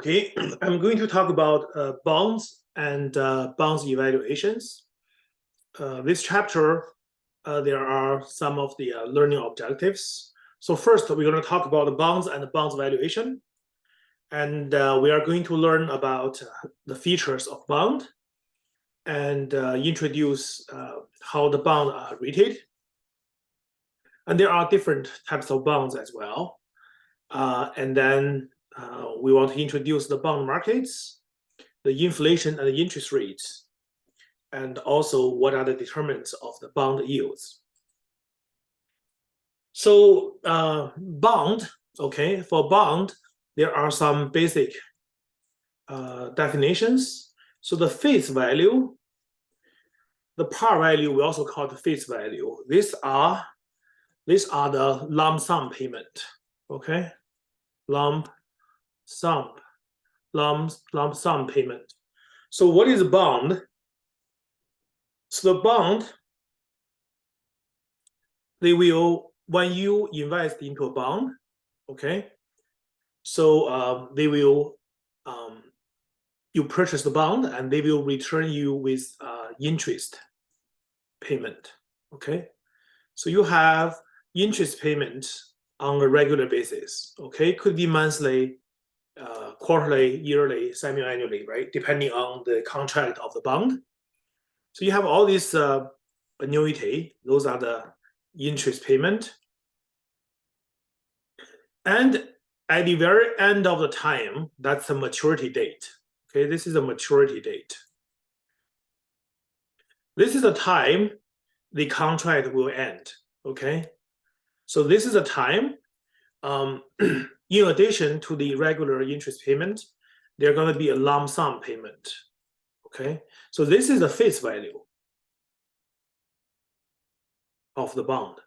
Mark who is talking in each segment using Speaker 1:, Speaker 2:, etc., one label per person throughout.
Speaker 1: Okay, I'm going to talk about bonds and bonds evaluations. This chapter, there are some of the learning objectives. So first, we're going to talk about the bonds and the bonds valuation. And we are going to learn about the features of bond and introduce how the bonds are rated. And there are different types of bonds as well. And then we want to introduce the bond markets, the inflation and the interest rates, and also what are the determinants of the bond yields. So bond, okay, for bond, there are some basic definitions. So the face value, the par value, we also call the face value. These are the lump sum payment, okay? Lump sum payment. So what is a bond? So the bond, they will, when you invest into a bond, okay, so they will, you purchase the bond and they will return you with interest payment, okay? So you have interest payment on a regular basis, okay? Could be monthly, quarterly, yearly, semi-annually, right? Depending on the contract of the bond. So you have all these annuity, those are the interest payment. And at the very end of the time, that's the maturity date. Okay, this is a maturity date. This is the time the contract will end, okay? So this is a time, in addition to the regular interest payment, there's gonna be a lump sum payment, okay? So this is the face value of the bond.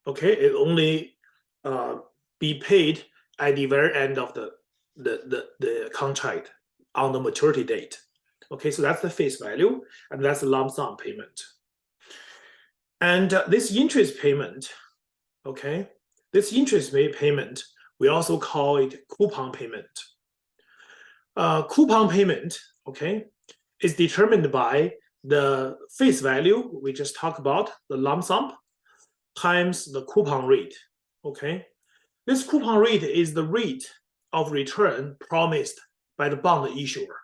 Speaker 1: Okay, it only be paid at the very end of the contract on the maturity date. Okay, so that's the face value, and that's the lump sum payment. And this interest payment, okay, this interest payment, we also call it coupon payment. Coupon payment, okay, is determined by the face value we just talked about, the lump sum, times the coupon rate, okay? This coupon rate is the rate of return promised by the bond issuer.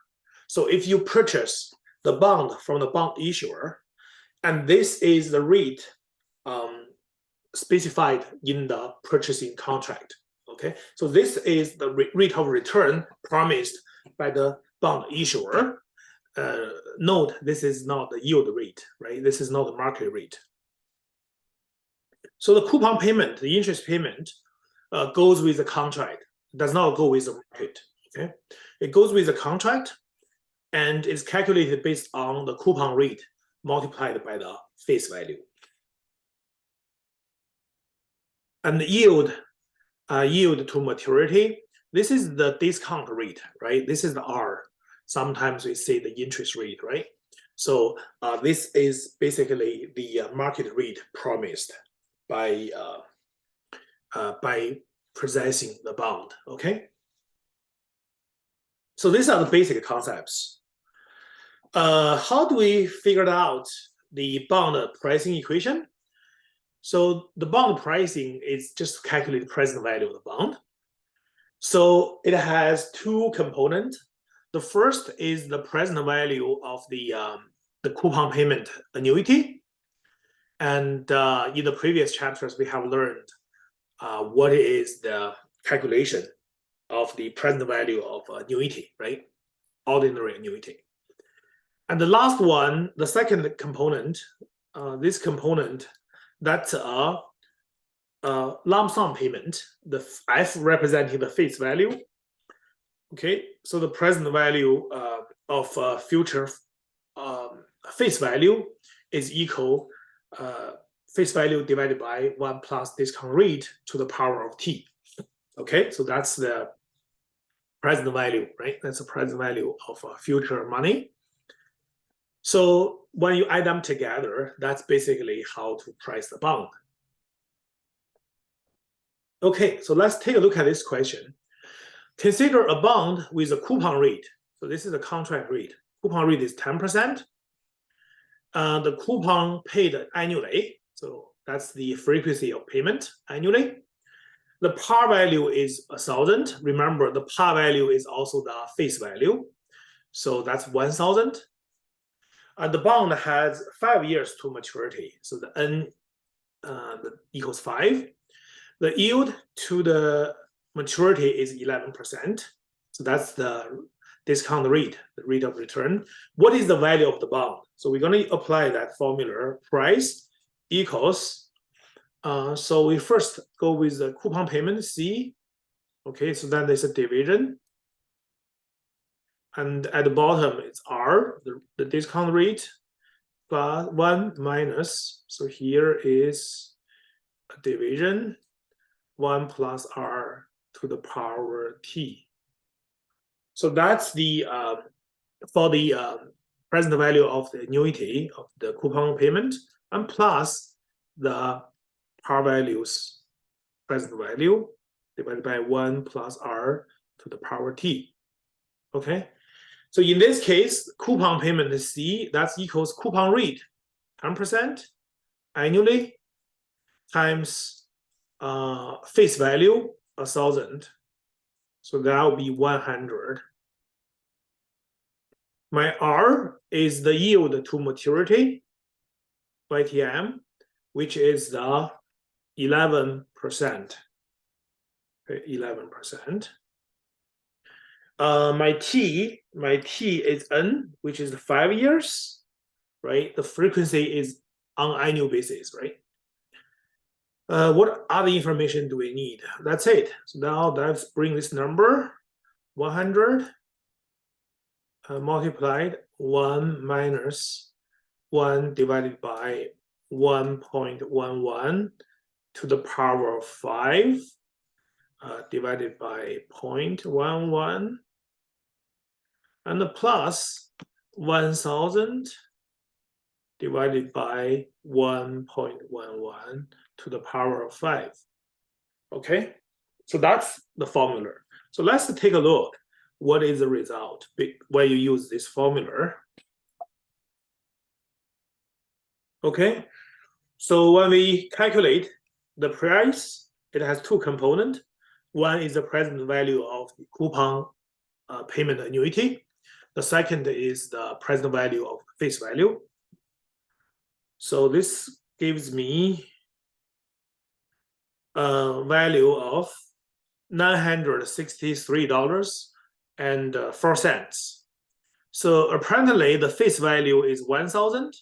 Speaker 1: So if you purchase the bond from the bond issuer, and this is the rate specified in the purchasing contract, okay? So this is the rate of return promised by the bond issuer. Note, this is not the yield rate, right? This is not the market rate. So the coupon payment, the interest payment, goes with the contract. It does not go with the market, okay? It goes with the contract, and is calculated based on the coupon rate multiplied by the face value. And the yield to maturity, this is the discount rate, right? This is the R. Sometimes we say the interest rate, right? So this is basically the market rate promised by possessing the bond, okay? So these are the basic concepts. How do we figure out the bond pricing equation? So the bond pricing is just calculate the present value of the bond. So it has two components. The first is the present value of the coupon payment annuity. And in the previous chapters, we have learned what is the calculation of the present value of annuity, right? Ordinary annuity. And the last one, the second component, this component, that's a lump sum payment, the F representing the face value. Okay, so the present value of future face value is equal face value divided by 1 plus discount rate to the power of t. Okay, so that's the present value, right? That's the present value of future money. So when you add them together, that's basically how to price the bond. Okay, so let's take a look at this question. Consider a bond with a coupon rate. So this is the contract rate. Coupon rate is 10%. The coupon paid annually. So that's the frequency of payment annually. The par value is 1,000. Remember, the par value is also the face value. So that's 1,000. And the bond has 5 years to maturity. So the N equals 5. The yield to the maturity is 11%. So that's the discount rate, the rate of return. What is the value of the bond? So we're going to apply that formula. Price equals, so we first go with the coupon payment, C. Okay, so then there's a division. And at the bottom, it's R, the discount rate, plus 1 minus. So here is a division, 1 plus R to the power T. So that's the for the present value of the annuity of the coupon payment, and plus the par values present value divided by 1 plus R to the power T. Okay, so in this case, coupon payment is C, that's equals coupon rate 10% annually times face value 1,000. So that will be 100. My R is the yield to maturity, YTM, which is the 11%. Okay, 11%. My T is N, which is 5 years, right? The frequency is on annual basis, right? What other information do we need? That's it. So now let's bring this number, 100 multiplied 1 minus 1 divided by 1.11 to the power of 5 divided by 0.11 and the plus 1,000 divided by 1.11 to the power of 5. Okay, so that's the formula. So let's take a look. What is the result when you use this formula? Okay, so when we calculate the price, it has two components. One is the present value of the coupon payment annuity. The second is the present value of face value. So this gives me a value of $963.04. So apparently the face value is 1,000.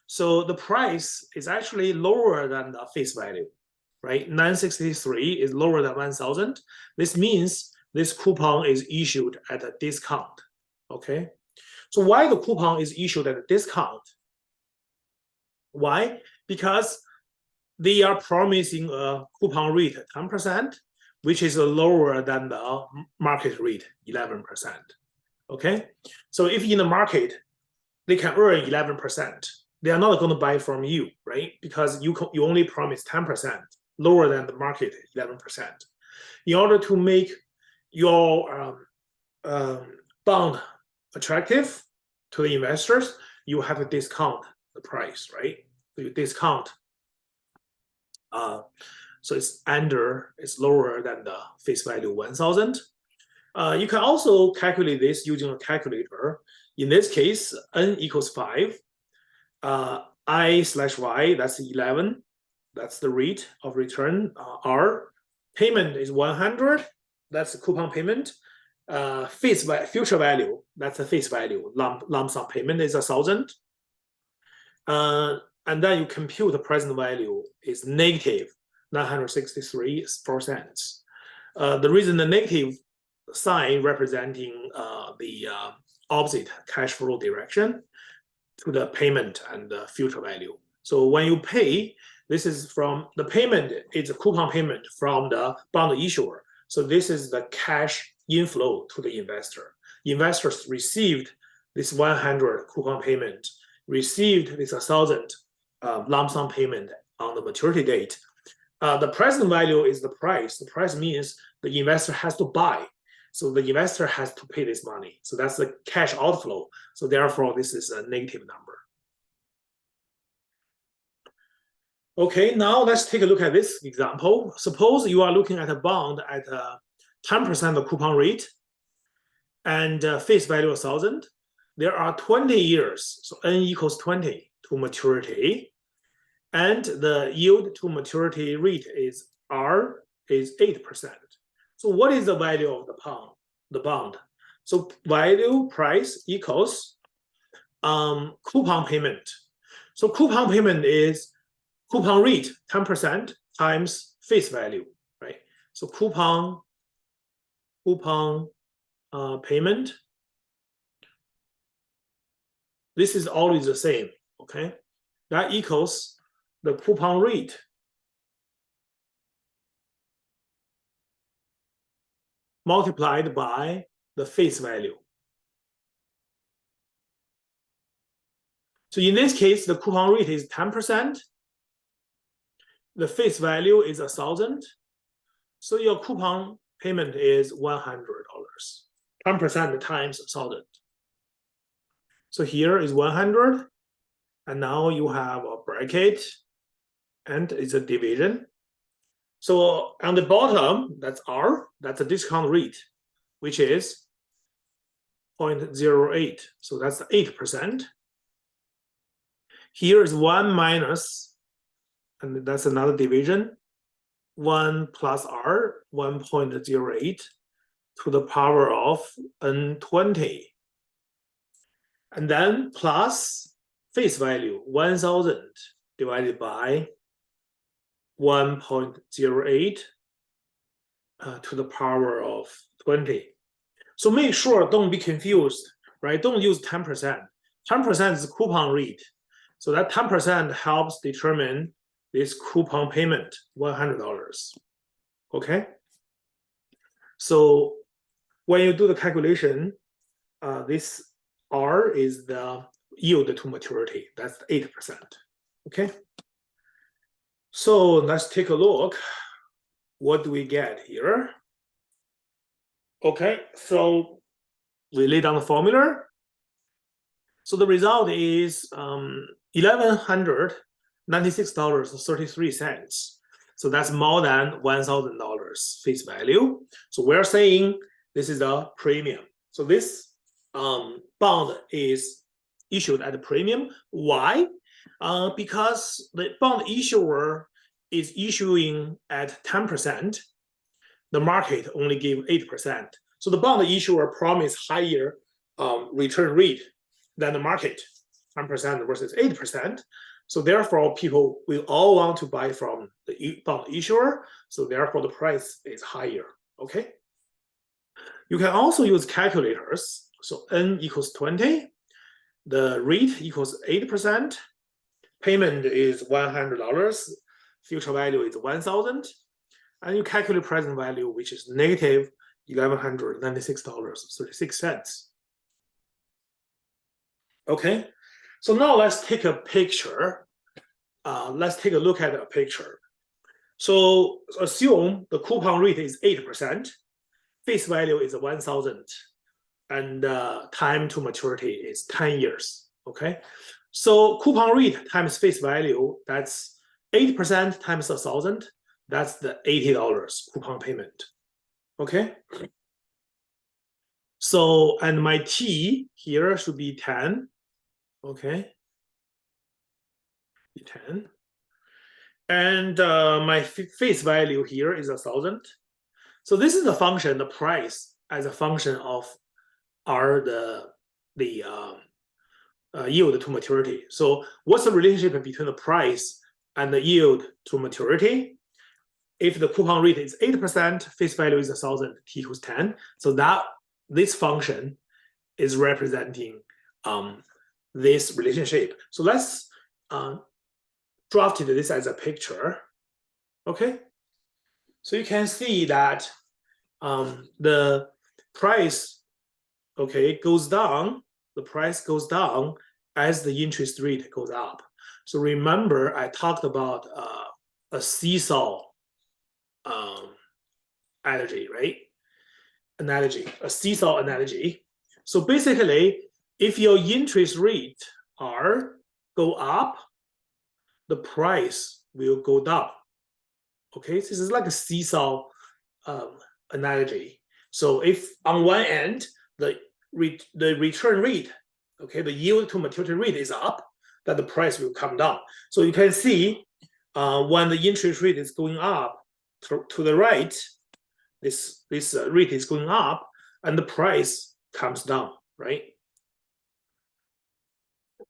Speaker 1: So the price is actually lower than the face value, right? 963 is lower than 1,000. This means this coupon is issued at a discount, okay? So why the coupon is issued at a discount? Why? Because they are promising a coupon rate 10%, which is lower than the market rate, 11%, okay? So if in the market, they can earn 11%, they are not going to buy from you, right? Because you only promise 10%, lower than the market, 11%. In order to make your bond attractive to the investors, you have to discount the price, right? So you discount. So it's lower than the face value 1,000. You can also calculate this using a calculator. In this case, N equals 5. I/Y, that's 11. That's the rate of return. R, payment is 100. That's the coupon payment. Future value, that's the face value. Lump sum payment is 1,000. And then you compute the present value is negative 963%. The reason the negative sign representing the opposite cash flow direction to the payment and the future value. So when you pay, this is from the payment, it's a coupon payment from the bond issuer. So this is the cash inflow to the investor. Investors received this 100 coupon payment, received this 1,000 lump sum payment on the maturity date. The present value is the price. The price means the investor has to buy. So the investor has to pay this money. So that's the cash outflow. So therefore, this is a negative number. Okay, now let's take a look at this example. Suppose you are looking at a bond at a 10% of coupon rate and face value 1,000. There are 20 years, so n equals 20 to maturity. And the yield to maturity rate is R is 8%. So what is the value of the bond? So value price equals coupon payment. So coupon payment is coupon rate 10% times face value, right? So coupon payment. This is always the same, okay? That equals the coupon rate multiplied by the face value. So in this case, the coupon rate is 10%. The face value is 1,000. So your coupon payment is $100. 10% times 1,000. So here is 100. And now you have a bracket and it's a division. So on the bottom, that's R, that's a discount rate, which is 0.08. So that's 8%. Here is 1 minus, and that's another division, 1 plus R, 1.08 to the power of N20. And then plus face value, 1,000 divided by 1.08 to the power of 20. So make sure don't be confused, right? Don't use 10%. 10% is coupon rate. So that 10% helps determine this coupon payment, $100, okay? So when you do the calculation, this R is the yield to maturity, that's 8%, okay? So let's take a look. What do we get here? Okay, so we lay down the formula. So the result is $1,196.33. So that's more than $1,000 face value. So we're saying this is a premium. So this bond is issued at a premium. Why? Because the bond issuer is issuing at 10%. The market only gave 8%. So the bond issuer promised higher return rate than the market, 10% versus 8%. So therefore, people will all want to buy from the bond issuer. So therefore, the price is higher, okay? You can also use calculators. So N equals 20. The rate equals 8%. Payment is $100. Future value is 1,000. And you calculate present value, which is negative $1,196.36. Okay, so now let's take a picture. Let's take a look at a picture. So assume the coupon rate is 8%, face value is 1,000, and time to maturity is 10 years. Okay, so coupon rate times face value, that's 8% times 1,000. That's the $80 coupon payment. Okay. So, and my T here should be 10. Okay. 10. And my face value here is 1,000. So this is the function, the price as a function of the yield to maturity. So what's the relationship between the price and the yield to maturity? If the coupon rate is 8%, face value is 1,000, T equals 10. So that this function is representing this relationship. So let's draft this as a picture. Okay. So you can see that the price, okay, goes down. The price goes down as the interest rate goes up. So remember, I talked about a seesaw analogy, right? analogy, a seesaw analogy. So basically, if your interest rate are go up, the price will go down. Okay, this is like a seesaw analogy. So if on one end the return rate, okay, the yield to maturity rate is up, then the price will come down. So you can see when the interest rate is going up to the right, this rate is going up, and the price comes down, right?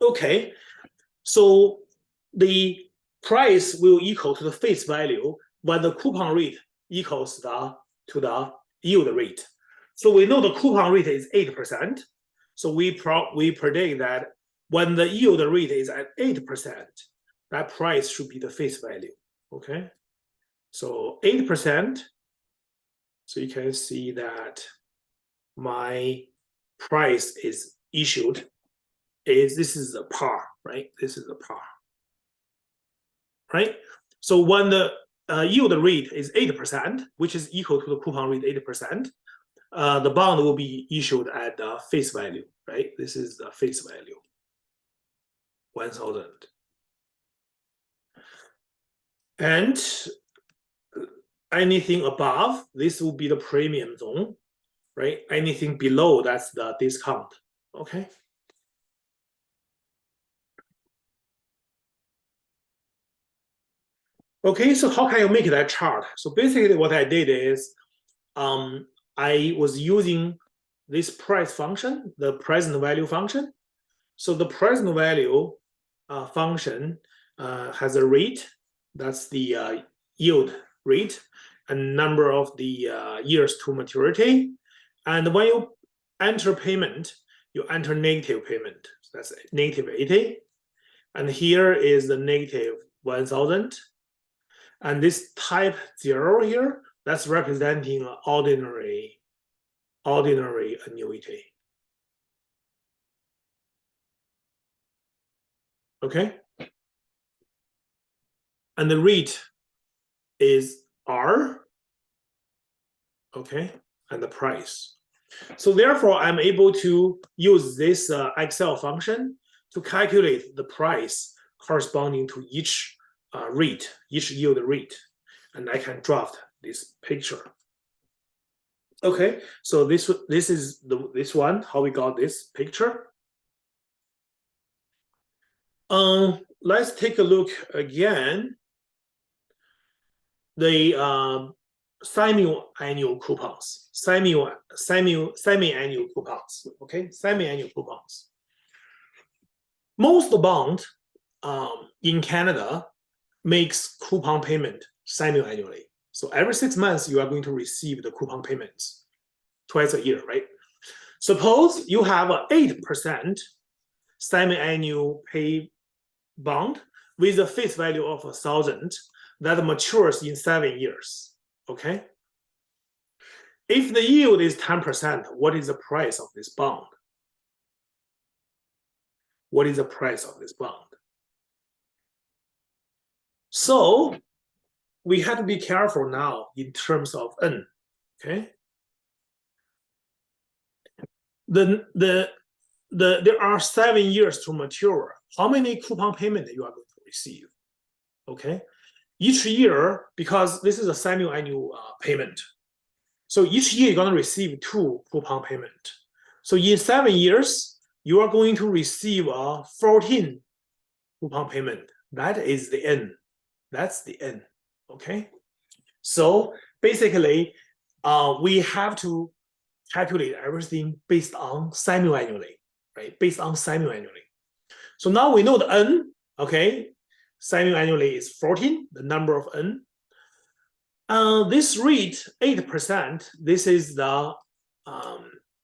Speaker 1: Okay, so the price will equal to the face value when the coupon rate equals to the yield rate. So we know the coupon rate is 8%. So we predict that when the yield rate is at 8%, that price should be the face value. Okay, so 8%. So you can see that my price is issued this is a par, right? This is a par, right? So when the yield rate is 8%, which is equal to the coupon rate 8%, the bond will be issued at the face value, right? This is the face value, 1,000. And anything above, this will be the premium zone, right? Anything below, that's the discount, okay? Okay, so how can you make that chart? So basically what I did is I was using this price function, the present value function. So the present value function has a rate, that's the yield rate, and number of the years to maturity. And when you enter payment, you enter negative payment. So that's negative 80. And here is the negative 1,000. And this type 0 here, that's representing ordinary annuity. Okay? And the rate is R, okay, and the price. So therefore, I'm able to use this Excel function to calculate the price corresponding to each rate, each yield rate, and I can draft this picture. Okay, so this is this one, how we got this picture. Let's take a look again. The semi-annual coupons, semi-annual coupons. Okay, semi-annual coupons. Most bond in Canada makes coupon payment semi-annually. So every 6 months, you are going to receive the coupon payments twice a year, right? Suppose you have an 8% semi-annual pay bond with a face value of 1,000 that matures in 7 years, okay? If the yield is 10%, what is the price of this bond? What is the price of this bond? So we have to be careful now in terms of N, okay? There are 7 years to mature. How many coupon payment you are going to receive? Okay, each year, because this is a semi-annual payment, so each year you're going to receive 2 coupon payment. So in 7 years, you are going to receive 14 coupon payment. That is the N. That's the N. Okay, so basically, we have to calculate everything based on semi-annually, right? Based on semi-annually. So now we know the N, okay? Semi-annually is 14, the number of N. This rate, 8%, this is the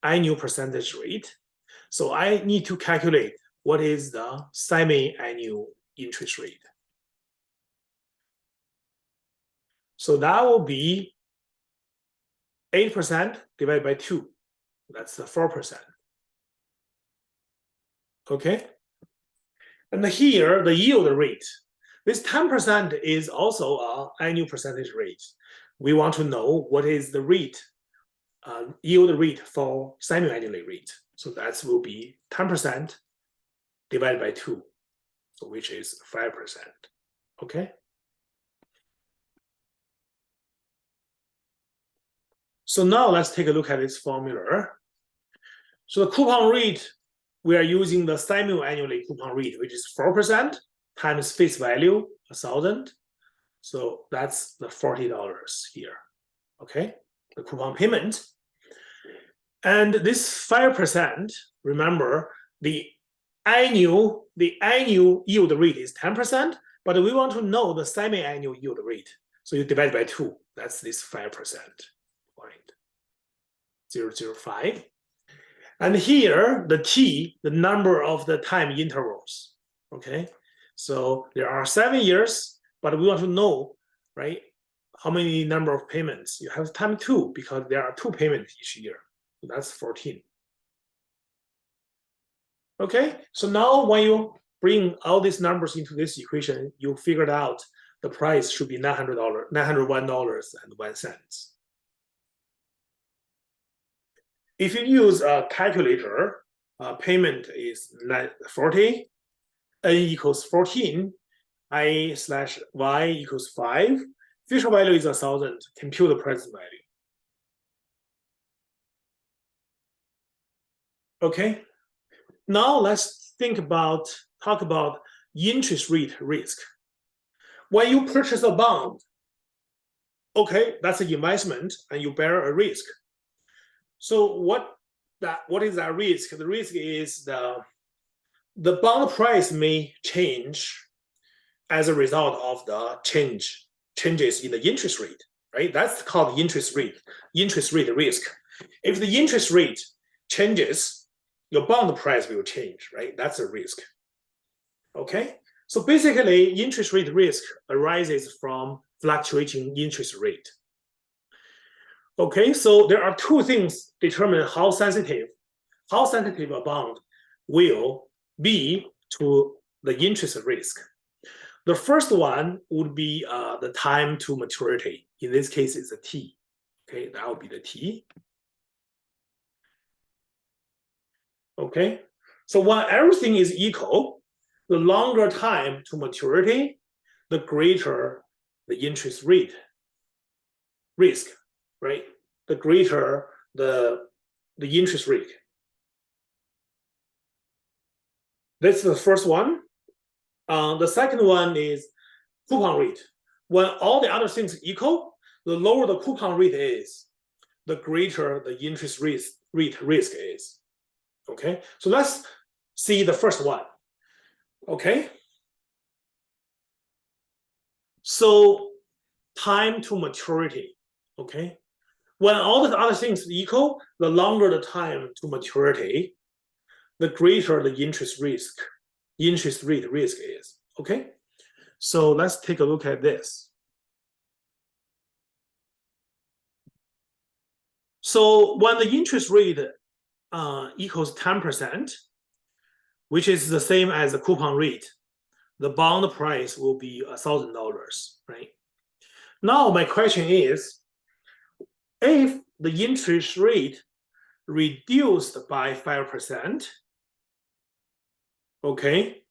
Speaker 1: annual percentage rate. So I need to calculate what is the semi-annual interest rate. So that will be 8% divided by 2. That's the 4%. Okay? And here, the yield rate. This 10% is also an annual percentage rate. We want to know what is the rate yield rate for semi-annually rate. So that will be 10% divided by 2, so which is 5%. Okay. So now let's take a look at this formula. So the coupon rate, we are using the semi-annually coupon rate, which is 4% times face value, 1,000. So that's the $40 here. Okay, the coupon payment. And this 5%, remember, the annual yield rate is 10%, but we want to know the semi-annual yield rate. So you divide by 2. That's this 5%, 0.005. And here, the t, the number of the time intervals. Okay, so there are 7 years, but we want to know, right, how many number of payments. You have time 2 because there are 2 payments each year. So that's 14. Okay, so now when you bring all these numbers into this equation, you figured out the price should be $901.01. If you use a calculator, payment is 40, n equals 14, I/y equals 5, future value is 1,000, compute the present value. Okay, now let's talk about interest rate risk. When you purchase a bond, okay, that's an investment and you bear a risk. So what is that risk? The risk is the bond price may change as a result of the changes in the interest rate, right? That's called interest rate risk. If the interest rate changes, your bond price will change, right? That's a risk. Okay, so basically, interest rate risk arises from fluctuating interest rate. Okay, so there are 2 things determine how sensitive a bond will be to the interest risk. The first one would be the time to maturity. In this case, it's a T. Okay, that would be the T. Okay, so when everything is equal, the longer time to maturity, the greater the interest rate risk, right? The greater the interest rate. That's the first one. The second one is coupon rate. When all the other things equal, the lower the coupon rate is, the greater the interest rate risk is. Okay, so let's see the first one. Okay, so time to maturity. Okay, when all the other things equal, the longer the time to maturity, the greater the interest rate risk is. Okay, so let's take a look at this. So when the interest rate equals 10%, which is the same as the coupon rate, the bond price will be $1,000, right? Now my question is, if the interest rate reduced by 5%, okay,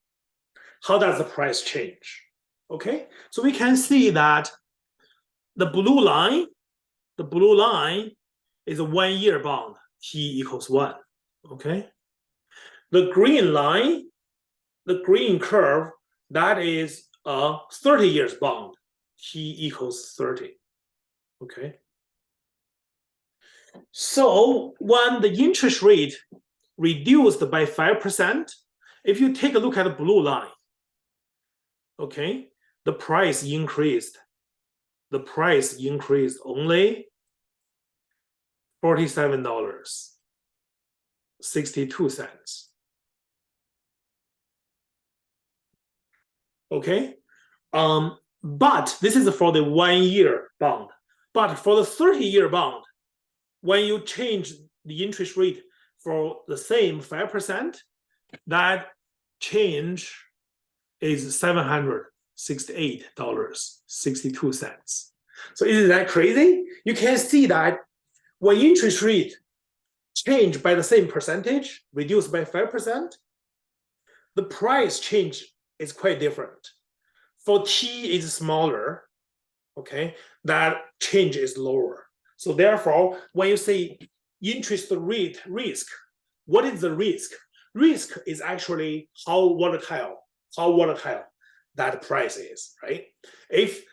Speaker 1: how does the price change? Okay, so we can see that the blue line is a 1-year bond, T equals 1, okay? The green line, the green curve, that is a 30 years bond, T equals 30, okay? So when the interest rate reduced by 5%, if you take a look at the blue line, okay, the price increased only $47.62. Okay, but this is for the 1-year bond. But for the 30-year bond, when you change the interest rate for the same 5%, that change is $768.62. So isn't that crazy? You can see that when interest rate change by the same percentage, reduced by 5%, the price change is quite different. For T is smaller, okay, that change is lower. So therefore, when you say interest rate risk, what is the risk? Risk is actually how volatile that price is, right? If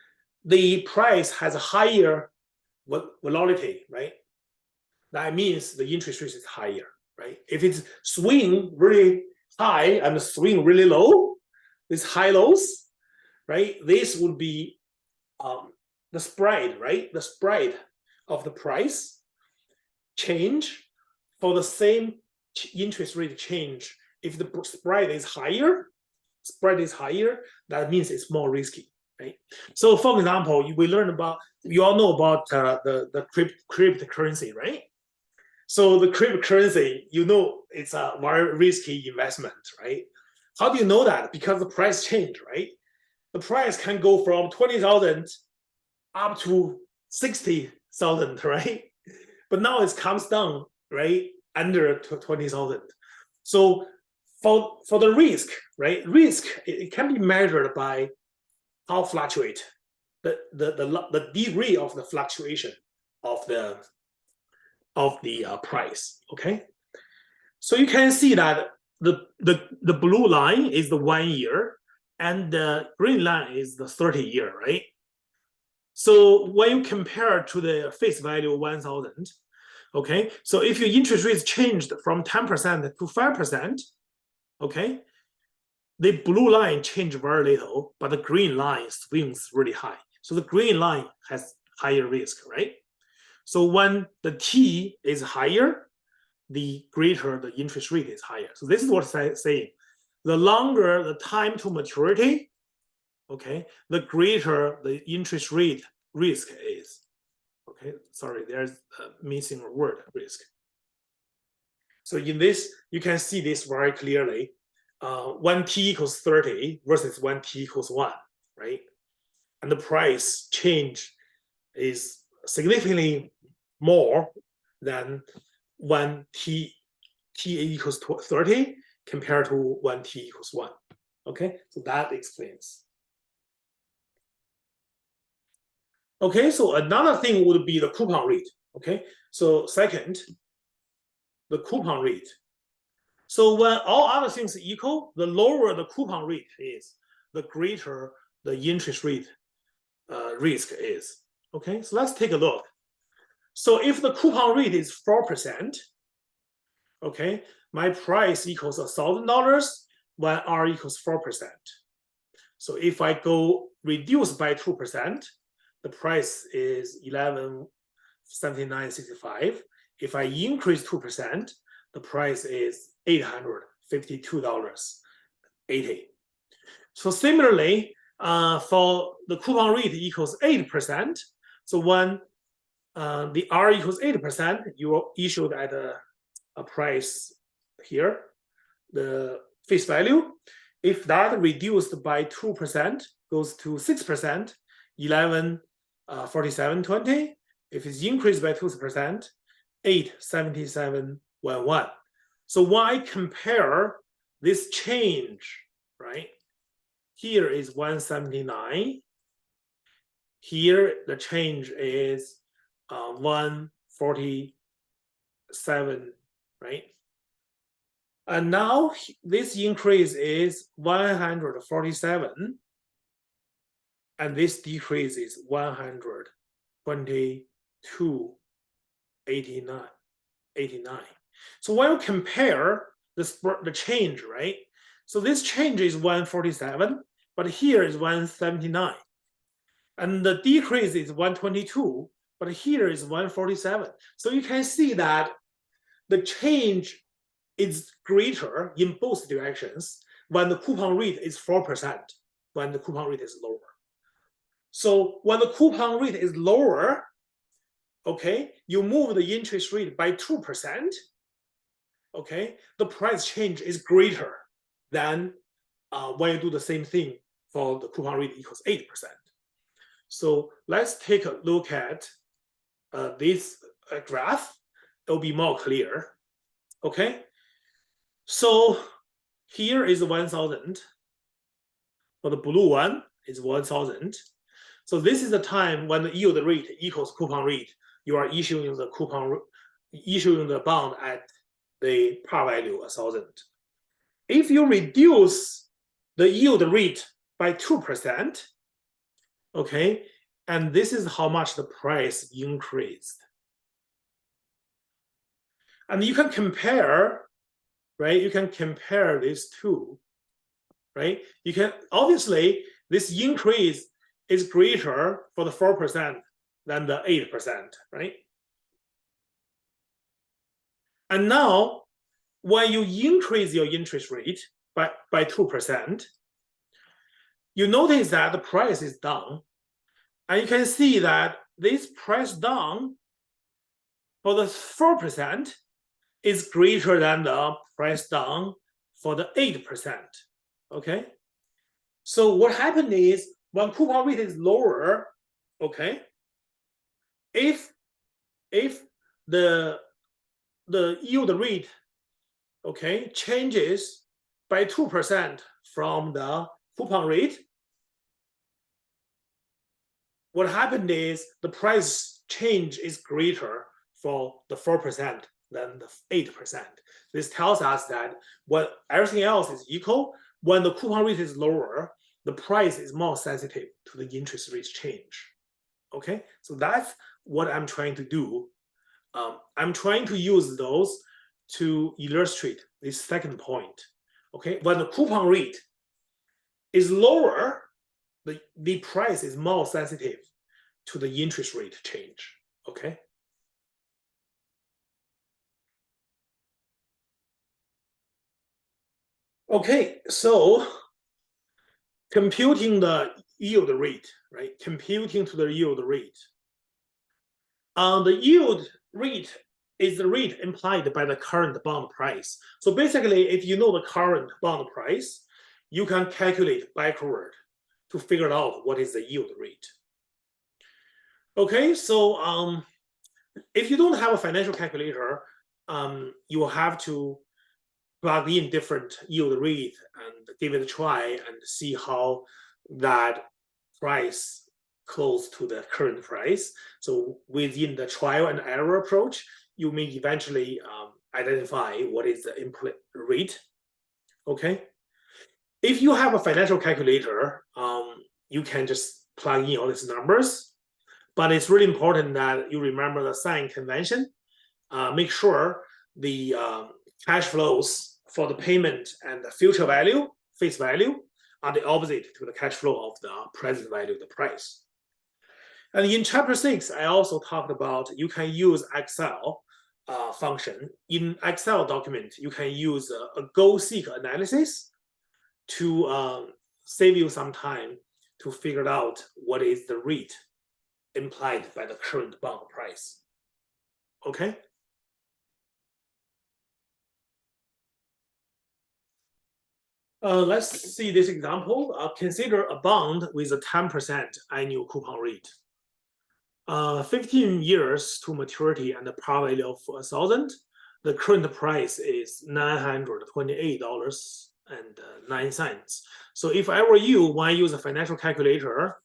Speaker 1: the price has a higher volatility, right, that means the interest rate is higher, right? If it's swing really high and swing really low, these high lows, right? This would be the spread, right? The spread of the price change for the same interest rate change. If the spread is higher, that means it's more risky, right? So, for example, we learn about, you all know about the cryptocurrency, right? So the cryptocurrency, you know, it's a very risky investment, right? How do you know that? Because the price change, right? The price can go from 20,000 up to 60,000, right? But now it comes down, right, under 20,000. So for the risk, right? Risk, it can be measured by how fluctuate the degree of the fluctuation of the price. Okay, so you can see that the blue line is the 1 year and the green line is the 30 year, right? So when you compare to the face value 1,000, okay, so if your interest rates changed from 10% to 5%, okay, the blue line changed very little, but the green line swings really high. So the green line has higher risk, right? So when the T is higher, the greater the interest rate is higher. So this is what I'm saying. The longer the time to maturity, okay, the greater the interest rate risk is. Okay, sorry, there's missing a word, risk. So in this, you can see this very clearly. When T equals 30 versus when T equals 1, right? And the price change is significantly more than when T equals 30 compared to when T equals 1. Okay, so that explains. Okay, so another thing would be the coupon rate. Okay, so second, the coupon rate. So when all other things equal, the lower the coupon rate is, the greater the interest rate risk is. Okay, so let's take a look. So if the coupon rate is 4%, okay, my price equals $1,000 when R equals 4%. So if I go reduce by 2%, the price is $1179.65. If I increase 2%, the price is $852.80. So similarly, for the coupon rate equals 8%, so when the R equals 8%, you are issued at a price here, the face value. If that reduced by 2%, goes to 6%, 1147.20. If it's increased by 2%, 877.11. So when I compare this change, right? Here is 179. Here the change is 147, right? And now this increase is 147, and this decrease is 122.89. So when you compare the change, right? So this change is 147, but here is 179. And the decrease is 122, but here is 147. So you can see that the change is greater in both directions when the coupon rate is 4%, when the coupon rate is lower. So when the coupon rate is lower, okay, you move the interest rate by 2%, okay, the price change is greater than when you do the same thing for the coupon rate equals 8%. So let's take a look at this graph, it will be more clear. Okay, so here is 1,000. For the blue one is 1,000. So this is the time when the yield rate equals coupon rate. You are issuing the bond at the par value 1,000. If you reduce the yield rate by 2%, okay, and this is how much the price increased. And you can compare, right? You can compare these two, right? You can, obviously, this increase is greater for the 4% than the 8%, right? And now, when you increase your interest rate by 2%, you notice that the price is down. And you can see that this price down for the 4% is greater than the price down for the 8%. Okay? So what happened is when coupon rate is lower, okay, if the yield rate, okay, changes by 2% from the coupon rate, what happened is the price change is greater for the 4% than the 8%. This tells us that when everything else is equal, when the coupon rate is lower, the price is more sensitive to the interest rate change. Okay, so that's what I'm trying to do. I'm trying to use those to illustrate this second point. Okay, when the coupon rate is lower, the price is more sensitive to the interest rate change. Okay. Okay, so computing the yield rate, right? Computing to the yield rate. The yield rate is the rate implied by the current bond price. So basically, if you know the current bond price, you can calculate backward to figure out what is the yield rate. Okay, so if you don't have a financial calculator, you will have to plug in different yield rate and give it a try and see how that price close to the current price. So within the trial and error approach, you may eventually identify what is the input rate. Okay. If you have a financial calculator, you can just plug in all these numbers. But it's really important that you remember the sign convention. Make sure the cash flows for the payment and the future value, face value, are the opposite to the cash flow of the present value, the price. And in chapter 6, I also talked about you can use Excel function. In Excel document, you can use a goal-seek analysis to save you some time to figure out what is the rate implied by the current bond price. Okay? Let's see this example. Consider a bond with a 10% annual coupon rate. 15 years to maturity and the par value of 1,000. The current price is $928.09. So if I were you, when I use a financial calculator,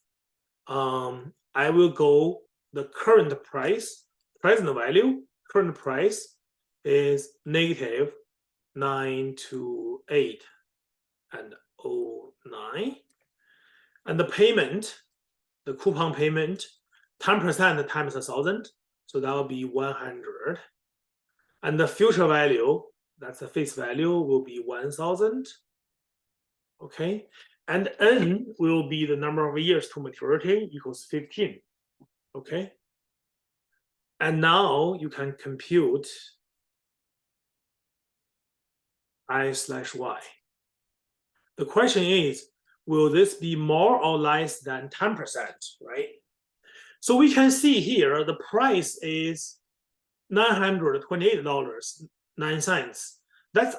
Speaker 1: I will go the current price, present value, current price is negative 928 and 09. And the payment, the coupon payment, 10% times 1,000, so that will be 100. And the future value, that's the face value, will be 1,000. Okay, and n will be the number of years to maturity equals 15. Okay, and now you can compute I/y. The question is, will this be more or less than 10%, right? So we can see here the price is $928.09. That's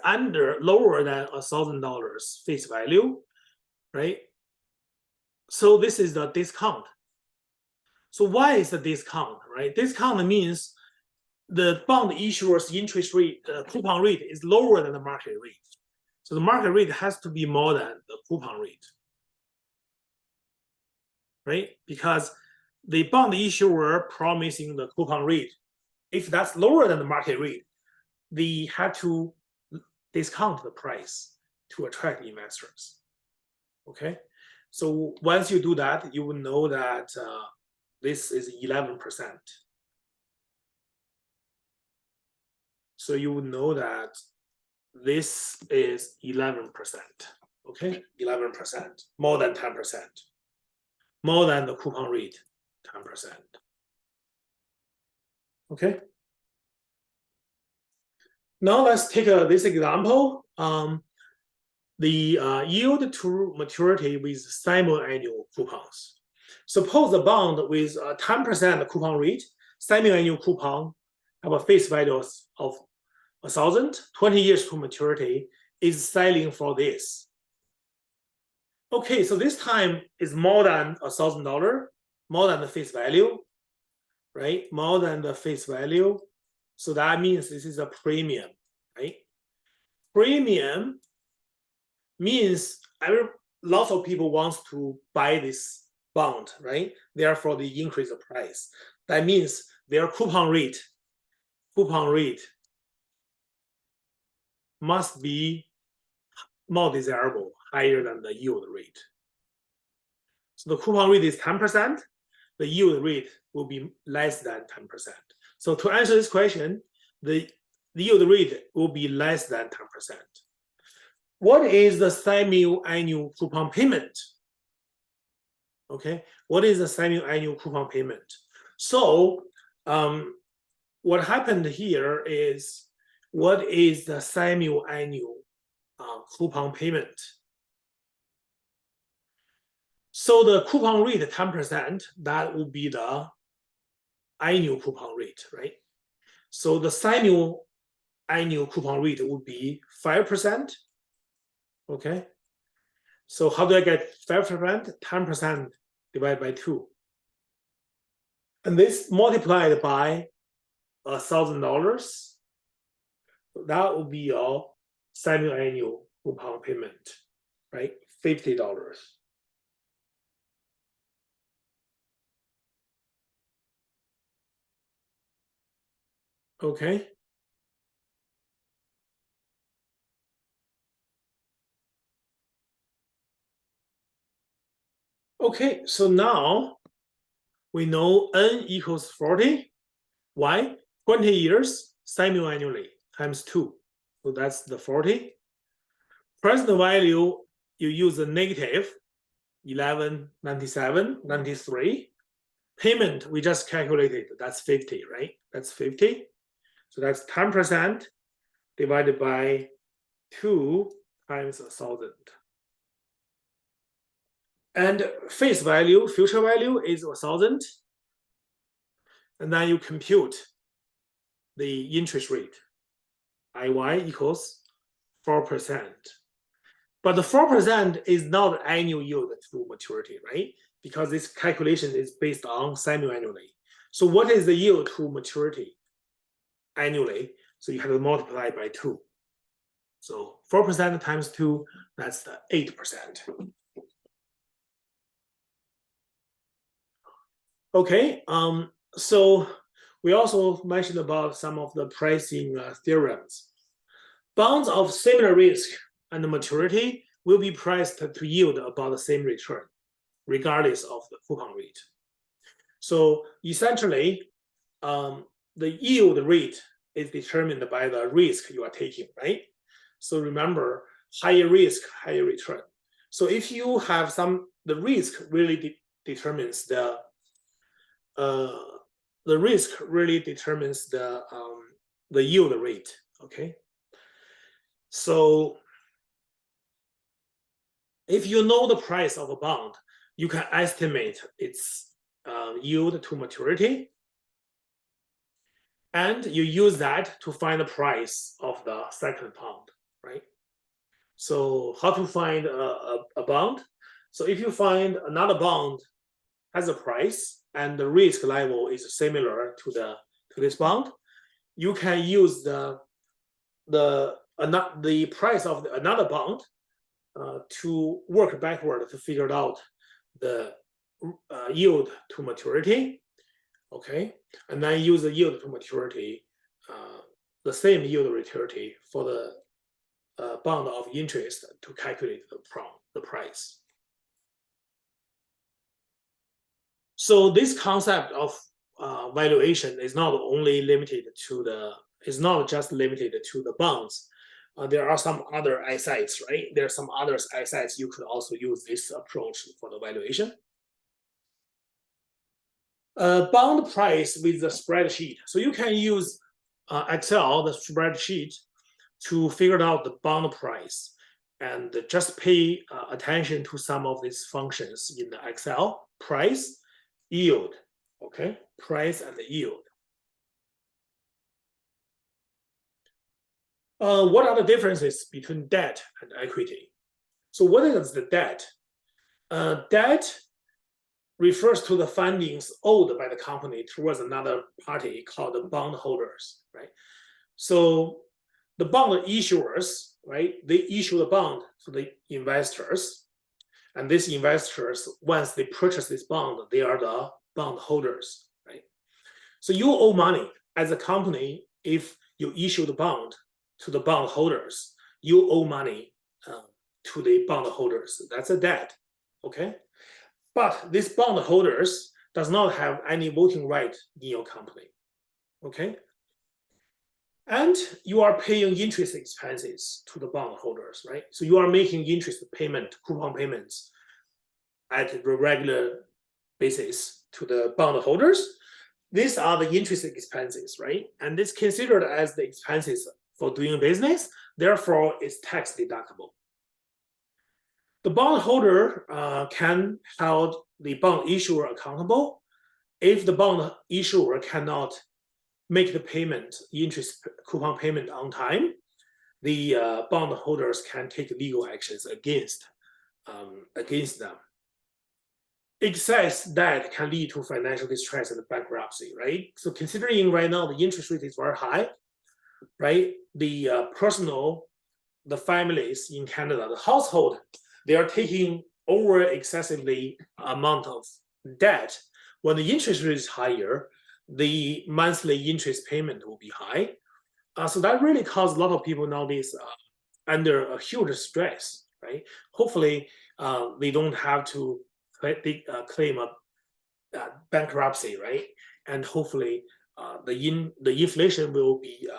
Speaker 1: lower than $1,000 face value, right? So this is the discount. So why is the discount, right? Discount means the bond issuer's interest rate, coupon rate is lower than the market rate. So the market rate has to be more than the coupon rate, right? Because the bond issuer promising the coupon rate, if that's lower than the market rate, they have to discount the price to attract investors. Okay, so once you do that, you will know that this is 11%. So you will know that this is 11%. Okay, 11%, more than 10%, more than the coupon rate, 10%. Okay. Now let's take this example. The yield to maturity with semi-annual coupons. Suppose a bond with a 10% coupon rate, semi-annual coupon, have a face value of 1,000, 20 years to maturity, is selling for this. Okay, so this time is more than $1,000, more than the face value, right? More than the face value. So that means this is a premium, right? Premium means lots of people want to buy this bond, right? Therefore, they increase the price. That means their coupon rate must be more desirable, higher than the yield rate. So the coupon rate is 10%, the yield rate will be less than 10%. So to answer this question, the yield rate will be less than 10%. What is the semi-annual coupon payment? Okay, what is the semi-annual coupon payment? So what happened here is, what is the semi-annual coupon payment? So the coupon rate 10%, that will be the annual coupon rate, right? So the semi-annual coupon rate would be 5%. Okay, so how do I get 5%? 10% divided by 2. And this multiplied by $1,000. That would be your semi-annual coupon payment, right? $50. Okay. Okay, so now we know N equals 40. Why? 20 years semi-annually times 2. So that's the 40. Present value, you use the negative 11.97, 93. Payment, we just calculated, that's 50, right? That's 50. So that's 10% divided by 2 times 1,000. And face value, future value is 1,000. And then you compute the interest rate. IY equals 4%. But the 4% is not annual yield to maturity, right? Because this calculation is based on semi-annually. So what is the yield to maturity annually? So you have to multiply by 2. So 4% times 2, that's the 8%. Okay, so we also mentioned about some of the pricing theorems. Bonds of similar risk and maturity will be priced to yield about the same return, regardless of the coupon rate. So essentially, the yield rate is determined by the risk you are taking, right? So remember, higher risk, higher return. So if you have the risk really determines the risk really determines the yield rate. Okay. So if you know the price of a bond, you can estimate its yield to maturity, and you use that to find the price of the second bond, right? So how to find a bond? So if you find another bond has a price and the risk level is similar to this bond, you can use the price of another bond to work backward to figure out the yield to maturity, okay, and then use the yield to maturity, the same yield to maturity for the bond of interest to calculate the price. So this concept of valuation is not only limited to is not just limited to the bonds. There are some other assets, right? There are some other assets you could also use this approach for the valuation. Bond price with the spreadsheet. So you can use Excel, the spreadsheet, to figure out the bond price and just pay attention to some of these functions in the Excel: price, yield, okay? Price and the yield. What are the differences between debt and equity? So what is the debt? Debt refers to the fundings owed by the company towards another party called the bondholders, right? So the bond issuers, right, they issue the bond to the investors, and these investors, once they purchase this bond, they are the bondholders, right? So you owe money as a company. If you issue the bond to the bondholders, you owe money to the bondholders. That's a debt, okay? But these bondholders does not have any voting right in your company, okay? And you are paying interest expenses to the bondholders, right? So you are making interest payment, coupon payments at a regular basis to the bondholders. These are the interest expenses, right? And it's considered as the expenses for doing business. Therefore, it's tax deductible. The bondholder can hold the bond issuer accountable if the bond issuer cannot make the payment, interest coupon payment on time. The bondholders can take legal actions against them. Excess debt can lead to financial distress and bankruptcy, right? So considering right now the interest rate is very high, right? The families in Canada, the household, they are taking over excessively amount of debt. When the interest rate is higher, the monthly interest payment will be high. So that really causes a lot of people nowadays under a huge stress, right? Hopefully, they don't have to claim a bankruptcy, right? And hopefully, the inflation will be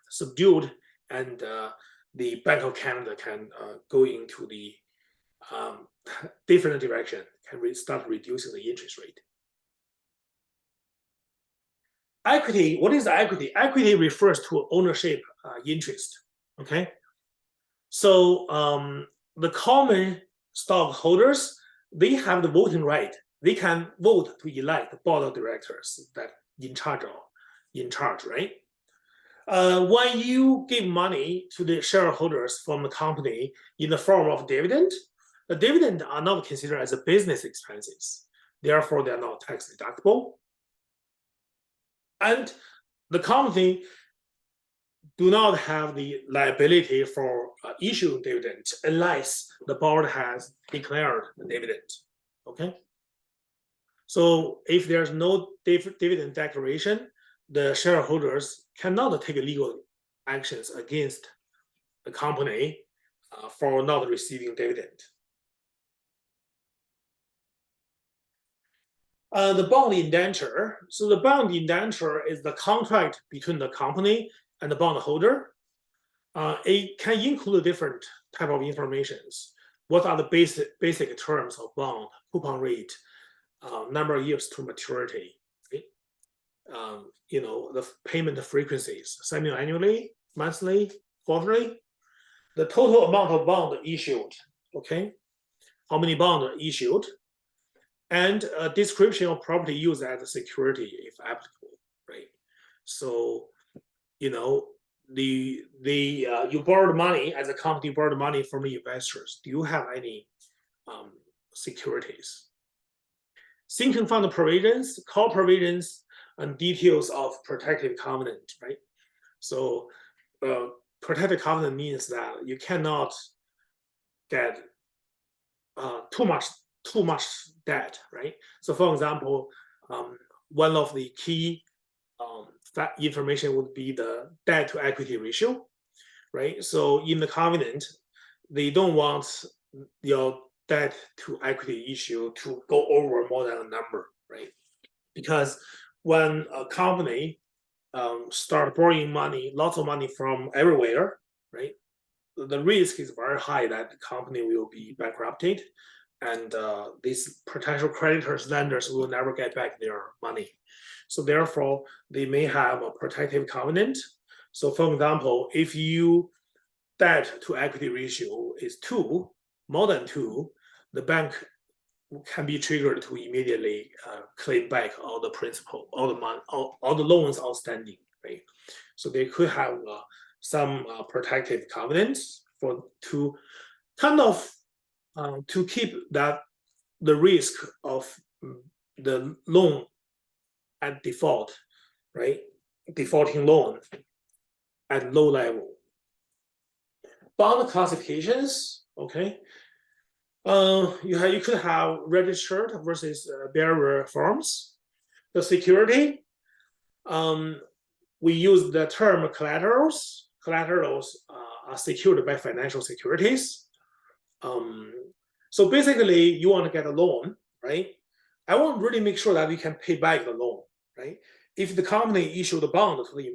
Speaker 1: subdued, and the Bank of Canada can go into the different direction, can start reducing the interest rate. Equity, what is equity? Equity refers to ownership interest, okay? So the common stockholders, they have the voting right. They can vote to elect the board of directors that in charge, right? When you give money to the shareholders from the company in the form of dividend, the dividend are not considered as a business expenses. Therefore, they are not tax deductible. And the company do not have the liability for issuing dividend unless the board has declared the dividend, okay? So if there's no dividend declaration, the shareholders cannot take legal actions against the company for not receiving dividend. The bond indenture. So the bond indenture is the contract between the company and the bondholder. It can include different type of informations. What are the basic terms of bond, coupon rate, number of years to maturity, okay? The payment frequencies, semi-annually, monthly, quarterly, the total amount of bond issued, okay? How many bonds are issued, and a description of property used as a security if applicable, right? So, you borrowed money as a company, borrowed money from the investors. Do you have any securities? Sinking fund provisions, call provisions, and details of protective covenant, right? So protected covenant means that you cannot get too much debt, right? So for example, one of the key information would be the debt to equity ratio, right? So in the covenant, they don't want your debt to equity issue to go over more than a number, right? Because when a company start borrowing money, lots of money from everywhere, right? The risk is very high that the company will be bankrupted, and these potential creditors, lenders will never get back their money. So therefore, they may have a protective covenant. So for example, if you debt to equity ratio is 2, more than 2, the bank can be triggered to immediately claim back all the principal, all the money, all the loans outstanding, right? So they could have some protective covenants to kind of to keep that the risk of the loan at default, right? Defaulting loan at low level. Bond classifications, okay. You could have registered versus bearer forms. The security, we use the term collaterals. Collaterals are secured by financial securities. So basically, you want to get a loan, right? I want to really make sure that we can pay back the loan, right? If the company issued a bond to the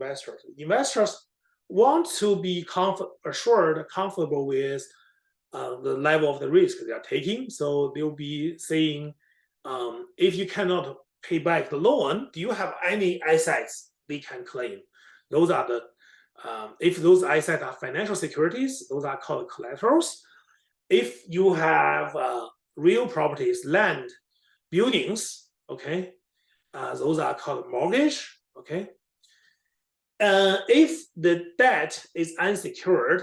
Speaker 1: investors want to be comfortable with the level of the risk they are taking. So they'll be saying, if you cannot pay back the loan, do you have any assets they can claim? Those are the, if those assets are financial securities, those are called collaterals. If you have real properties, land, buildings, okay, those are called mortgage, okay. If the debt is unsecured,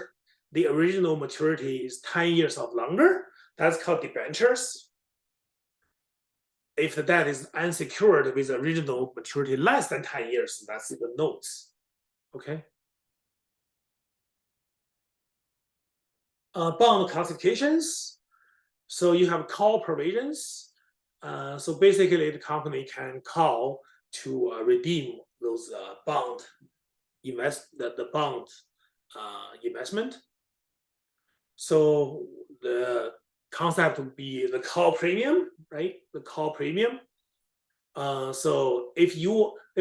Speaker 1: the original maturity is 10 years or longer, that's called debentures. If the debt is unsecured with original maturity less than 10 years, that's the notes, okay? Bond classifications. So you have call provisions. So basically the company can call to redeem those bond the bond investment. So the concept would be the call premium, right? The call premium. So if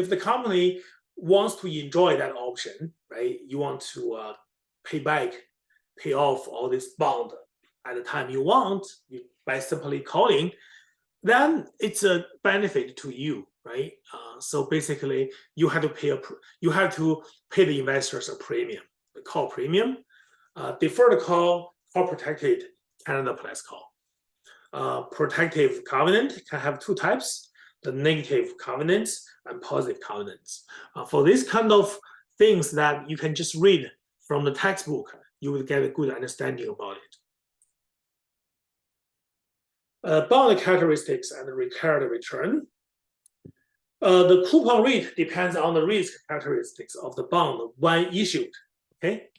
Speaker 1: the company wants to enjoy that option, right? You want to pay off all this bond at the time you want by simply calling, then it's a benefit to you, right? So basically, you have to pay the investors a premium, the call premium. Deferred call protected, Canada Plus call. Protective covenant can have 2 types: the negative covenants and positive covenants. For these kind of things that you can just read from the textbook, you will get a good understanding about it. Bond characteristics and required return. The coupon rate depends on the risk characteristics of the bond when issued. Okay,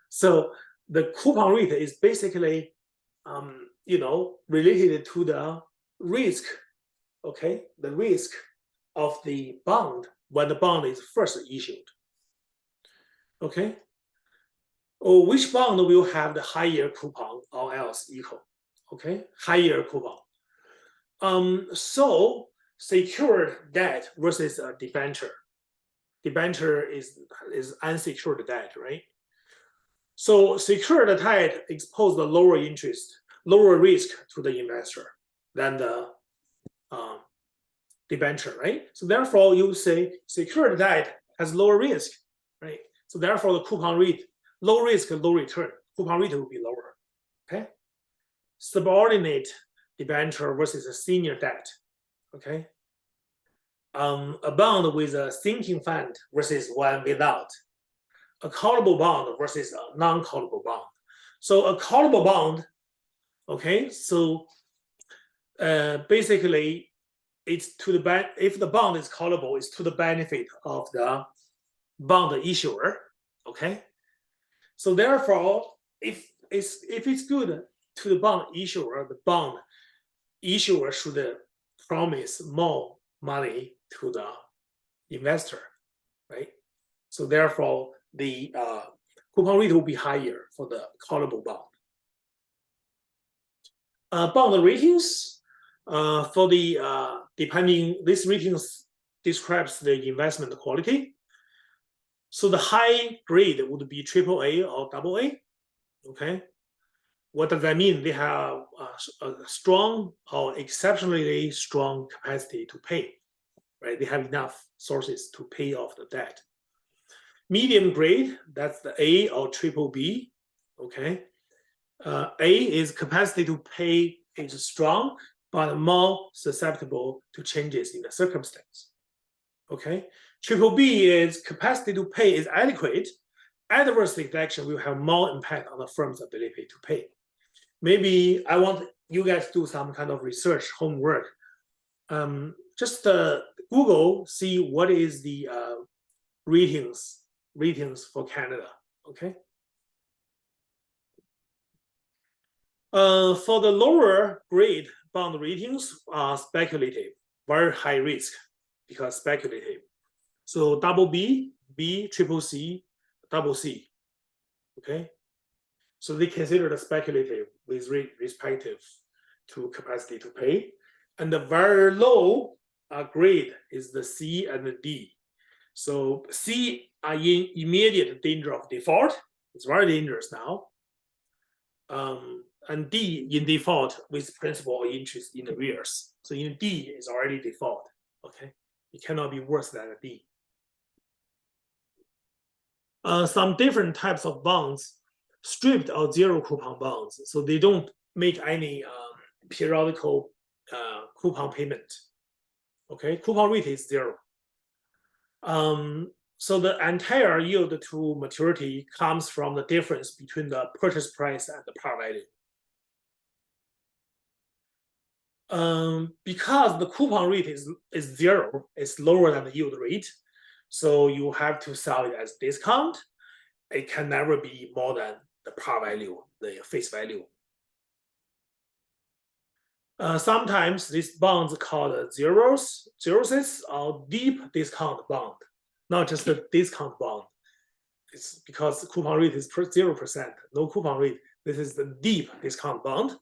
Speaker 1: so the coupon rate is basically, related to the risk. Okay, the risk of the bond when the bond is first issued. Okay, which bond will have the higher coupon or else equal? Okay, higher coupon. So secured debt versus a debenture. Debenture is unsecured debt, right? So secured debt exposes the lower interest, lower risk to the investor than the debenture, right? So therefore, you say secured debt has lower risk, right? So therefore, the coupon rate, low risk, low return, coupon rate will be lower, okay? Subordinate debenture versus a senior debt, okay? A bond with a sinking fund versus one without. A callable bond versus a non-callable bond. So a callable bond, okay, so basically it's to the if the bond is callable, it's to the benefit of the bond issuer. Okay, so therefore, if it's good to the bond issuer, the bond issuer should promise more money to the investor, right? So therefore, the coupon rate will be higher for the callable bond. Bond ratings for the depending, this ratings describes the investment quality. So the high grade would be AAA or AA. Okay, what does that mean? They have a strong or exceptionally strong capacity to pay, right? They have enough sources to pay off the debt. Medium grade, that's the A or triple B. Okay, A is capacity to pay is strong, but more susceptible to changes in the circumstance. Okay, triple B is capacity to pay is adequate. Adverse selection will have more impact on the firm's ability to pay. Maybe I want you guys to do some kind of research homework. Just Google, see what is the ratings for Canada. Okay. For the lower grade bond ratings are speculative, very high risk because speculative. So double B, B, triple C, double C. Okay. So they consider the speculative with respective to capacity to pay. And the very low grade is the C and the D. So C are in immediate danger of default. It's very dangerous now. And D in default with principal or interest in arrears. So in D is already default. Okay, it cannot be worse than a D. Some different types of bonds, stripped or zero coupon bonds, so they don't make any periodical coupon payment. Okay, coupon rate is 0. So the entire yield to maturity comes from the difference between the purchase price and the par value. Because the coupon rate is 0, it's lower than the yield rate, so you have to sell it as discount. It can never be more than the par value, the face value. Sometimes these bonds are called zeros or deep discount bond, not just a discount bond. It's because the coupon rate is 0%, no coupon rate. This is the deep discount bond.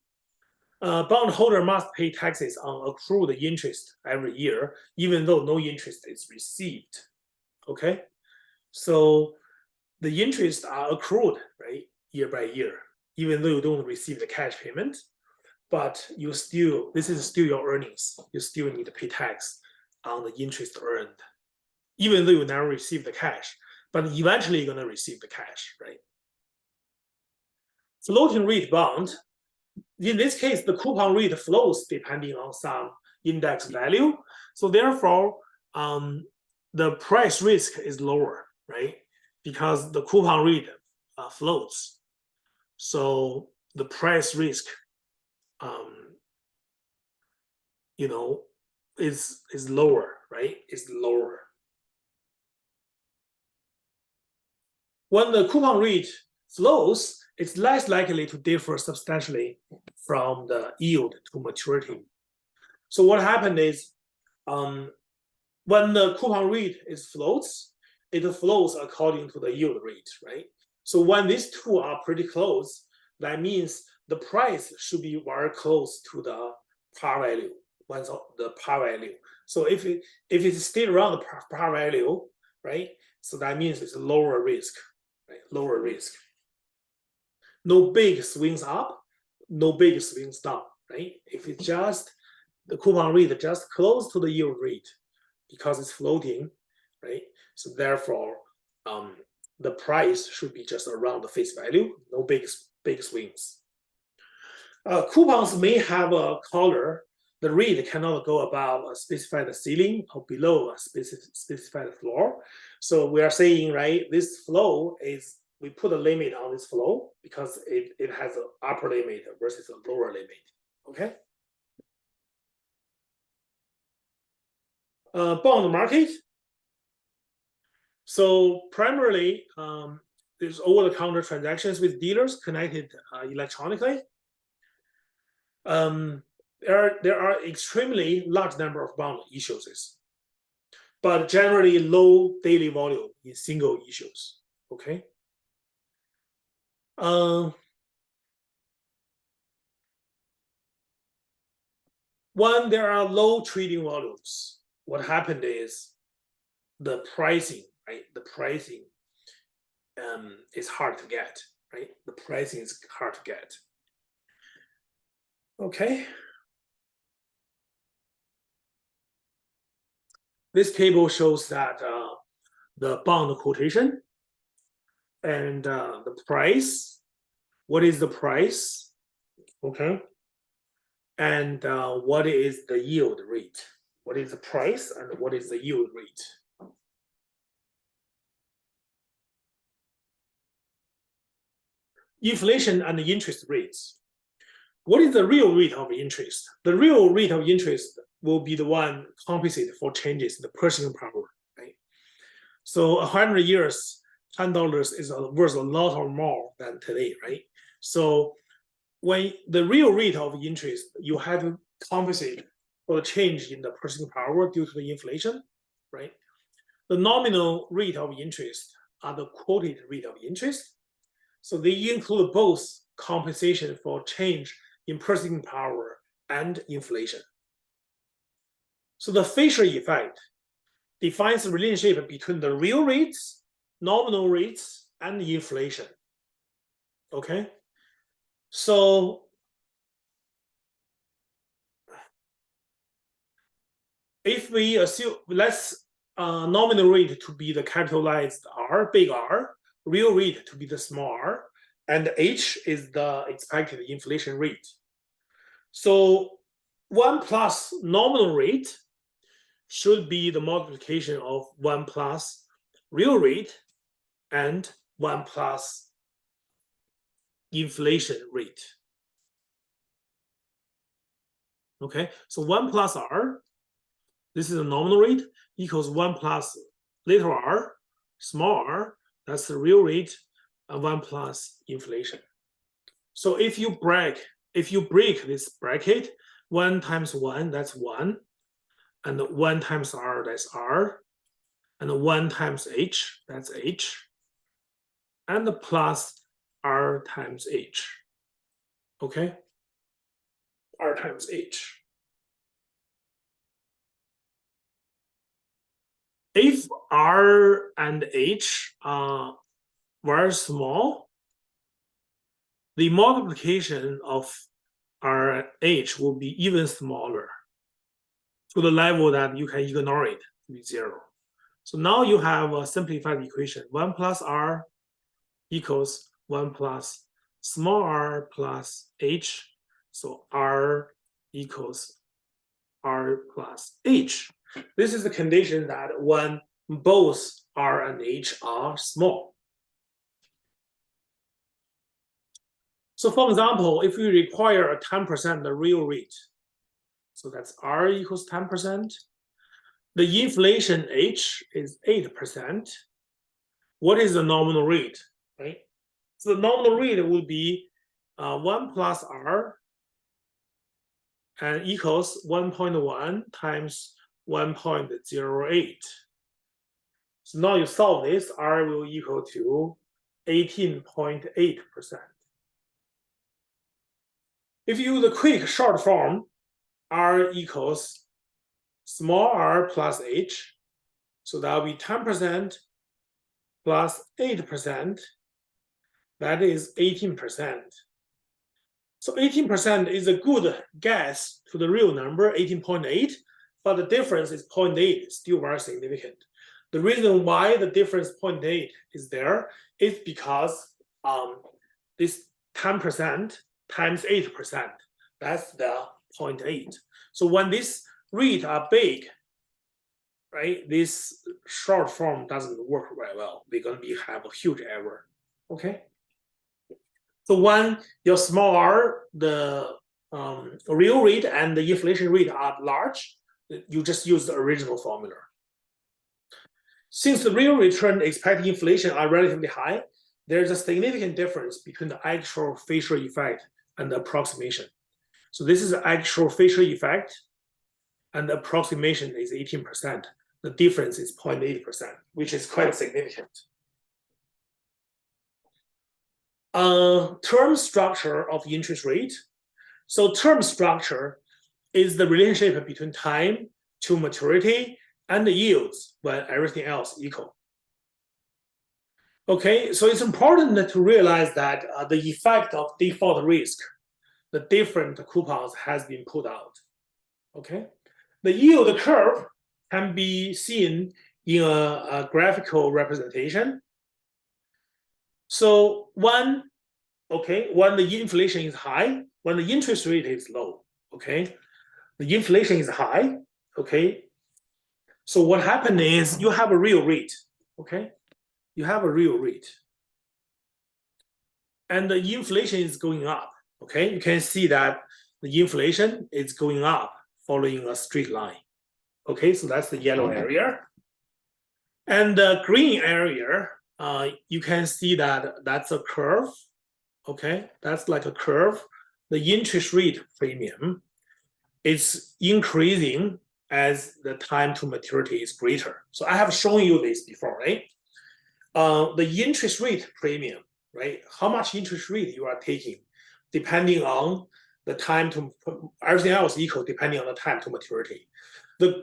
Speaker 1: Bondholder must pay taxes on accrued interest every year, even though no interest is received. Okay, so the interests are accrued, right, year by year, even though you don't receive the cash payment, but you still, this is still your earnings. You still need to pay tax on the interest earned, even though you never receive the cash, but eventually you're gonna receive the cash, right? Floating rate bond, in this case, the coupon rate flows depending on some index value. So therefore, the price risk is lower, right? Because the coupon rate floats. So the price risk, is lower, right? It's lower. When the coupon rate flows, it's less likely to differ substantially from the yield to maturity. So what happened is, when the coupon rate is floats, it flows according to the yield rate, right? So when these two are pretty close, that means the price should be very close to the par value, once the par value. So if it stays around the par value, right? So that means it's lower risk, right? Lower risk. No big swings up, no big swings down, right? If it's just the coupon rate just close to the yield rate because it's floating, right? So therefore, the price should be just around the face value, no big swings. Coupons may have a collar. The rate cannot go above a specified ceiling or below a specified floor. So we are saying, right, this flow is, we put a limit on this flow because it has an upper limit versus a lower limit. Okay. Bond market. So primarily, there's over-the-counter transactions with dealers connected electronically. There are extremely large number of bond issues, but generally low daily volume in single issues. Okay. When there are low trading volumes, what happened is the pricing, right? The pricing is hard to get, right? The pricing is hard to get. Okay. This table shows that the bond quotation and the price. What is the price? Okay. And what is the yield rate? What is the price and what is the yield rate? Inflation and interest rates. What is the real rate of interest? The real rate of interest will be the one compensated for changes in the purchasing power, right? So 100 years, $10 is worth a lot or more than today, right? So when the real rate of interest, you have to compensate for the change in the purchasing power due to the inflation, right? The nominal rate of interest are the quoted rate of interest. So they include both compensation for change in purchasing power and inflation. So the Fisher effect defines the relationship between the real rates, nominal rates, and inflation. Okay. So if we assume, let's nominal rate to be the capitalized R, big R, real rate to be the small r, and H is the expected inflation rate. So 1 plus nominal rate should be the multiplication of 1 plus real rate and 1 plus inflation rate. Okay, so 1 plus R, this is the nominal rate, equals 1 plus little r, small r, that's the real rate, and 1 plus inflation. So if you break this bracket, 1 times 1, that's 1, and 1 times r, that's r, and 1 times h, that's h, and the plus r times h. Okay, r times h. If r and h are very small, the multiplication of r and h will be even smaller to the level that you can ignore it to be 0. So now you have a simplified equation. 1 plus r equals 1 plus small r plus h. So r equals r plus h. This is the condition that when both r and h are small. So for example, if we require a 10% the real rate, so that's r equals 10%, the inflation h is 8%. What is the nominal rate, right? So the nominal rate would be 1 plus r and equals 1.1 times 1.08. So now you solve this, r will equal to 18.8%. If you use the quick short form, r equals small r plus h, so that will be 10% plus 8%, that is 18%. So 18% is a good guess to the real number, 18.8, but the difference is 0.8, still very significant. The reason why the difference 0.8 is there is because this 10% times 8%, that's the 0.8. So when these rates are big, right, this short form doesn't work very well. We're going to have a huge error. Okay. So when your small r, the real rate and the inflation rate are large, you just use the original formula. Since the real return expected inflation are relatively high, there's a significant difference between the actual facial effect and the approximation. So this is the actual facial effect, and the approximation is 18%. The difference is 0.8%, which is quite significant. Term structure of interest rate. So term structure is the relationship between time to maturity and the yields when everything else equal. Okay, so it's important to realize that the effect of default risk, the different coupons has been put out. Okay, the yield curve can be seen in a graphical representation. So when the inflation is high, when the interest rate is low, okay, the inflation is high, okay. So what happened is you have a real rate, okay, you have a real rate, and the inflation is going up. Okay, you can see that the inflation is going up following a straight line. Okay, so that's the yellow area. And the green area, you can see that that's a curve. Okay, that's like a curve. The interest rate premium is increasing as the time to maturity is greater. So I have shown you this before, right? The interest rate premium, right? How much interest rate you are taking, depending on the time to, everything else equal, depending on the time to maturity. The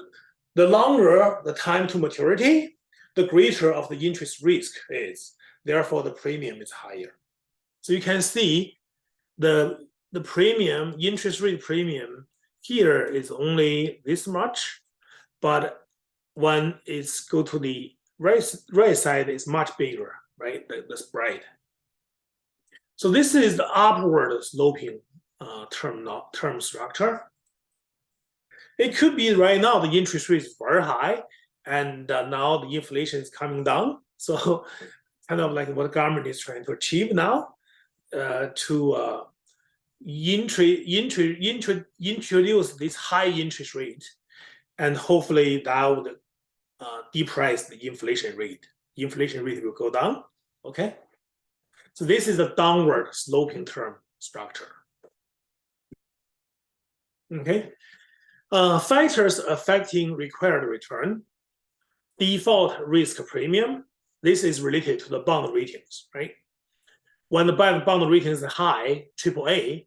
Speaker 1: longer the time to maturity, the greater of the interest risk is. Therefore, the premium is higher. So you can see the premium, interest rate premium here is only this much, but when it's go to the right side, it's much bigger, right? The spread. So this is the upward sloping term structure. It could be right now the interest rate is very high, and now the inflation is coming down. So kind of like what the government is trying to achieve now, to introduce this high interest rate, and hopefully that would depress the inflation rate. Inflation rate will go down. Okay, so this is a downward sloping term structure. Okay, factors affecting required return. Default risk premium. This is related to the bond ratings, right? When the bond rating is high, AAA,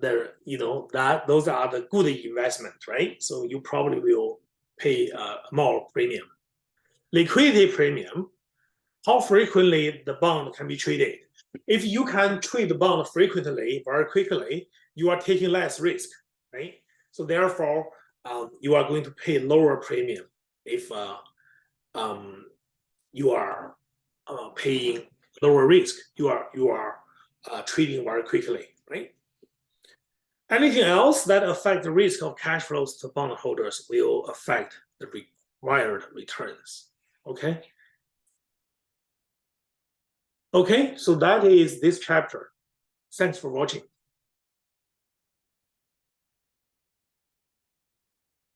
Speaker 1: those are the good investments, right? So you probably will pay more premium. Liquidity premium, how frequently the bond can be traded. If you can trade the bond frequently, very quickly, you are taking less risk, right? So therefore, you are going to pay lower premium if you are paying lower risk. You are trading very quickly, right? Anything else that affect the risk of cash flows to bondholders will affect the required returns. Okay. Okay, so that is this chapter. Thanks for watching.